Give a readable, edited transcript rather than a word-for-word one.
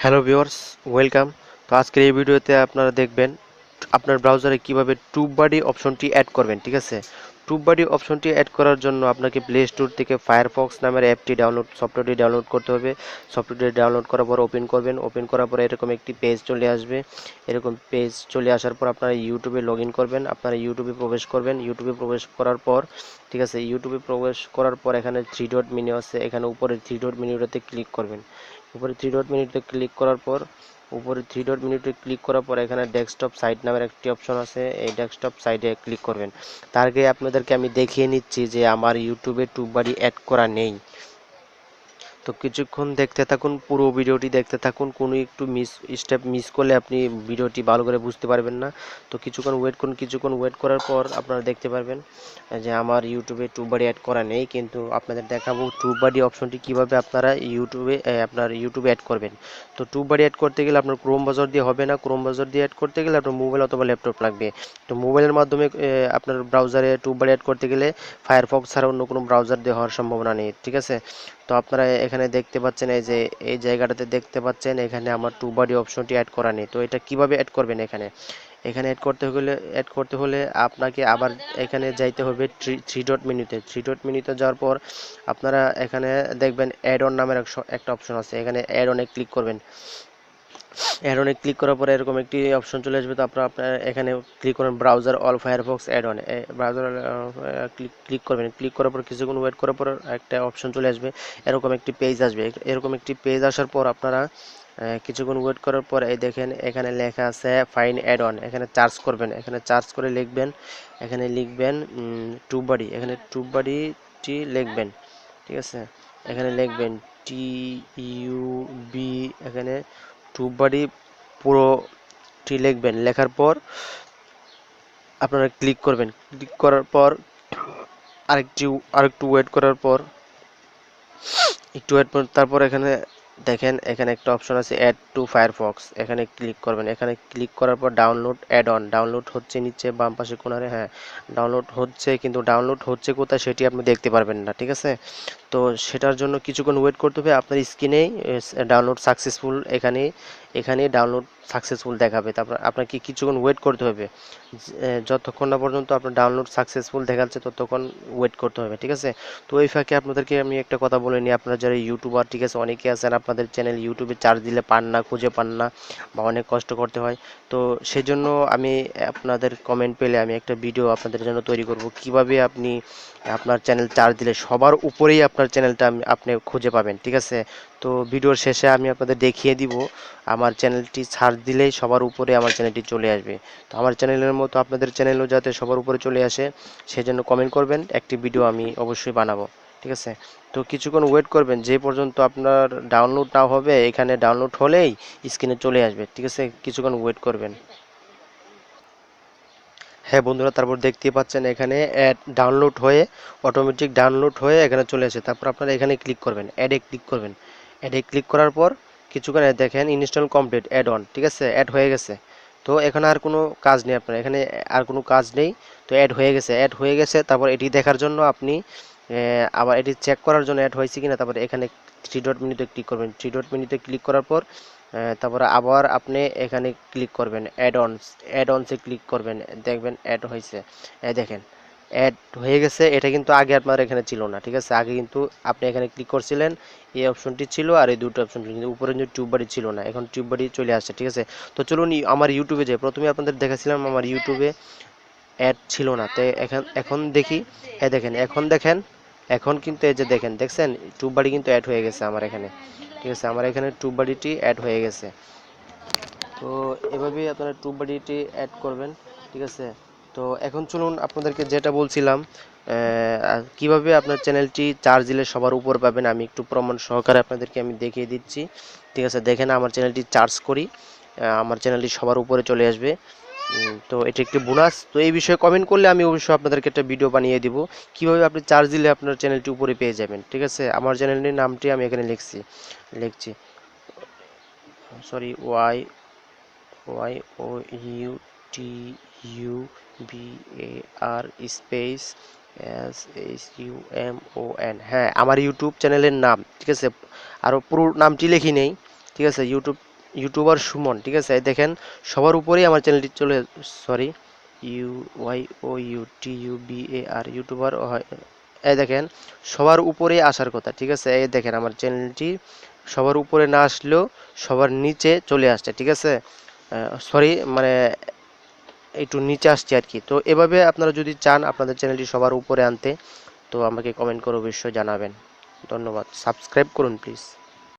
Hello viewers, welcome. তো আজকের এই ভিডিওতে আপনারা দেখবেন আপনার ব্রাউজারে কিভাবে টুববাডি অপশনটি অ্যাড করবেন। ঠিক আছে, টুববাডি অপশনটি অ্যাড করার জন্য আপনাকে প্লে স্টোর থেকে ফায়ারফক্স নামের সফটওয়্যারটি ডাউনলোড করতে হবে। সফটওয়্যারটি ডাউনলোড করার পর ওপেন করবেন। ওপেন করার পর এরকম একটি পেজ চলে আসবে। এরকম পেজ চলে আসার পর আপনারা ইউটিউবে লগ ইন করবেন। আপনারা ইউটিউবে প্রবেশ করবেন। ইউটিউবে প্রবেশ করার পর ঠিক আছে, ইউটিউবে প্রবেশ করার পর এখানে থ্রি ডট মেনু আছে, এখানে উপরে থ্রি ডট মেনুটাতে ক্লিক করবেন। উপরে থ্রি ডট মেনুতে ক্লিক করার পর এখানে ডেস্কটপ সাইট নামের একটি অপশন আছে, এই ডেস্কটপ সাইটে ক্লিক করবেন। তার আগে আপনাদেরকে আমি দেখিয়ে নিচ্ছি যে আমার ইউটিউবে টুববাডি অ্যাড করা নেই। তো কিছুক্ষণ দেখতে থাকুন, পুরো ভিডিওটি দেখতে থাকুন। কোনো একটু স্টেপ মিস করলে আপনি ভিডিওটি ভালো করে বুঝতে পারবেন না। তো কিছুক্ষণ ওয়েট করুন। কিছুক্ষণ ওয়েট করার পর আপনারা দেখতে পারবেন যে আমার ইউটিউবে টুববাডি অ্যাড করা নেই, কিন্তু আপনাদের দেখাবো টুববাডি অপশনটি কিভাবে আপনারা আপনার ইউটিউবে অ্যাড করবেন। তো টুববাডি অ্যাড করতে গেলে আপনার ক্রোম ব্রাউজার দিয়ে হবে না। ক্রোম ব্রাউজার দিয়ে অ্যাড করতে গেলে আপনার মোবাইল অথবা ল্যাপটপ লাগবে। তো মোবাইলের মাধ্যমে আপনার ব্রাউজারে টুববাডি অ্যাড করতে গেলে ফায়ারফক্স ছাড়া অন্য কোনো ব্রাউজার দিয়ে হওয়ার সম্ভাবনা নেই। ঠিক আছে, তো আপনারা এখানে দেখতে পাচ্ছেন, এই জায়গাটাতে দেখতে পাচ্ছেন এখানে আমার টুববাডি অপশনটি অ্যাড করা নেই। তো এটা কিভাবে অ্যাড করবেন? এখানে অ্যাড করতে হলে আপনাকে আবার এখানে যাইতে হবে থ্রি ডট মেনুতে যাওয়ার পর আপনারা এখানে দেখবেন অ্যাড অন নামের একটা অপশন আছে, এখানে অ্যাড অনে ক্লিক করবেন। অ্যাড অনে ক্লিক করার পরে এরকম একটি অপশন চলে আসবে। তো আপনার এখানে ক্লিক করবেন browser all Firefox add on, browser click করবেন। ক্লিক করার পর কিছুক্ষণ ওয়েট করার পর একটা অপশন চলে আসবে, এরকম একটি পেজ আসবে। এরকম একটি পেজ আসার পর আপনারা কিছুক্ষণ ওয়েট করার পর এই দেখেন এখানে লেখা আছে ফাইন অ্যাড অন, এখানে চার্জ করবেন। এখানে চার্জ করে লিখবেন, এখানে লিখবেন টুববাডি, এখানে টুববাডিটি লিখবেন। ঠিক আছে, এখানে লিখবেন TUB, এখানে টুববাডি পুরোটি লিখবেন। লেখার পর আপনারা ক্লিক করবেন। ক্লিক করার পর আরেকটু ওয়েট করার পর তারপর এখানে দেখেন এখানে একটা অপশন আছে অ্যাড টু ফায়ারফক্স, এখানে ক্লিক করবেন। এখানে ক্লিক করার পর ডাউনলোড অ্যাড অন, ডাউনলোড হচ্ছে নিচে বাম পাশে কোণারে। হ্যাঁ, ডাউনলোড হচ্ছে, কিন্তু ডাউনলোড হচ্ছে কোথায় সেটি আপনি দেখতে পারবেন না। ঠিক আছে, তো সেটার জন্য কিছুক্ষণ ওয়েট করতে হবে। আপনার স্ক্রিনেই ডাউনলোড সাকসেসফুল, এখানে ডাউনলোড সাকসেসফুল দেখাবে। তারপর আপনাকে কিছুক্ষণ ওয়েট করতে হবে। যতক্ষণ না পর্যন্ত আপনার ডাউনলোড সাকসেসফুল দেখাচ্ছে ততক্ষণ ওয়েট করতে হবে। ঠিক আছে, তো এই ফাঁকে আপনাদেরকে আমি একটা কথা বলে নিই, আপনারা যারা ইউটিউবার, ঠিক আছে, অনেকে আছেন আপনাদের চ্যানেল ইউটিউবে চার্জ দিলে পান না, খুঁজে পান না, বা অনেক কষ্ট করতে হয়। তো সেই জন্য আমি আপনাদের কমেন্ট পেলে আমি একটা ভিডিও আপনাদের জন্য তৈরি করব, কিভাবে আপনি আপনার চ্যানেল চার্জ দিলে সবার উপরেই আপনার চ্যানেলটা আপনি খুঁজে পাবেন। ঠিক আছে, তো ভিডিওর শেষে আমি আপনাদের দেখিয়ে দিব আমার চ্যানেলটি সার্চ দিলেই সবার উপরে আমার চ্যানেলটি চলে আসবে। তো আমার চ্যানেলের মতো আপনাদের চ্যানেলও যাতে সবার উপরে চলে আসে সেজন্য কমেন্ট করবেন, একটি ভিডিও আমি অবশ্যই বানাবো। ঠিক আছে, তো কিছুক্ষণ ওয়েট করবেন, যে পর্যন্ত আপনার ডাউনলোড না হবে। এখানে ডাউনলোড হলেই স্ক্রিনে চলে আসবে। ঠিক আছে, কিছুক্ষণ ওয়েট করবেন। হ্যাঁ বন্ধুরা, তারপর দেখতেই পাচ্ছেন এখানে অটোমেটিক ডাউনলোড হয়ে এখানে চলে আসে। তারপর আপনারা এখানে ক্লিক করবেন, অ্যাডে ক্লিক করার পর কিছুক্ষণ দেখেন ইনস্টল কমপ্লিট অ্যাড অন। ঠিক আছে, অ্যাড হয়ে গেছে। তো এখানে আর কোনো কাজ নেই, আপনার এখানে আর কোনো কাজ নেই। তো অ্যাড হয়ে গেছে। তারপর এটি দেখার জন্য আপনি আবার এটি চেক করার জন্য অ্যাড হয়েছে কিনা, তারপরে এখানে থ্রি ডট মেনুতে ক্লিক করবেন। থ্রি ডট মেনুতে ক্লিক করার পর তারপরে আবার আপনি এখানে ক্লিক করবেন, অ্যাড অনসে ক্লিক করবেন, দেখবেন অ্যাড হয়েছে। দেখেন অ্যাড হয়ে গেছে। এটা কিন্তু আগে আপনার এখানে ছিল না। ঠিক আছে, আগে কিন্তু আপনি এখানে ক্লিক করছিলেন, এই অপশনটি ছিল আর এই দুটো অপশন ছিল, কিন্তু উপরে কিন্তু টিউববাডি ছিল না, এখন টিউববাডি চলে আসছে। ঠিক আছে, তো চলুন আমার ইউটিউবে যাই। প্রথমে আপনাদের দেখাছিলাম আমার ইউটিউবে অ্যাড ছিল না, তো এখন দেখি। দেখেন, এখন কিন্তু এই যে দেখছেন টিউববাডি কিন্তু অ্যাড হয়ে গেছে আমার এখানে। ঠিক আছে, আমার এখানে টিউববাডিটি অ্যাড হয়ে গেছে। তো এভাবেই আপনারা টুববাডিটি অ্যাড করবেন। ঠিক আছে, তো এখন চলুন আপনাদেরকে যেটা বলছিলাম কিভাবে আপনার চ্যানেলটি চার্জ দিলে সবার উপর পাবেন, আমি একটু প্রমাণ সহকারে আপনাদেরকে আমি দেখিয়ে দিচ্ছি। ঠিক আছে, দেখেন আমার চ্যানেলটি চার্জ করি, আমার চ্যানেলটি সবার উপরে চলে আসবে। তো এটি একটি বোনাস। তো এই বিষয়ে কমেন্ট করলে আমি অবশ্যই আপনাদেরকে একটা ভিডিও বানিয়ে দিব কিভাবে আপনি চার্জ দিলে আপনার চ্যানেলটি উপরে পেয়ে যাবেন। ঠিক আছে, আমার চ্যানেলটির নামটি আমি এখানে লিখছি, সরি, YOUTUBAR স্পেস SHUMON। হ্যাঁ, আমার ইউটিউব চ্যানেলের নাম। ঠিক আছে, আরও পুরো নামটি লিখি নেই। ঠিক আছে, ইউটিউব ইউটিউবার সুমন, ঠিক আছে, এই দেখেন সবার উপরেই আমার চ্যানেলটি চলে, সরি, YOUTUBAR ইউটিউবার হয়, এই দেখেন সবার উপরে আসার কথা, ঠিক আছে, এই দেখেন আমার চ্যানেলটি সবার উপরে না আসলেও সবার নিচে চলে আসছে, ঠিক আছে, সরি মানে একটু নিচে আসছে আর কি। তো এভাবে আপনারা যদি চান আপনাদের চ্যানেলটি সবার উপরে আনতে, তো আমাকে কমেন্ট করে অবশ্যই জানাবেন। ধন্যবাদ, সাবস্ক্রাইব করুন প্লিজ।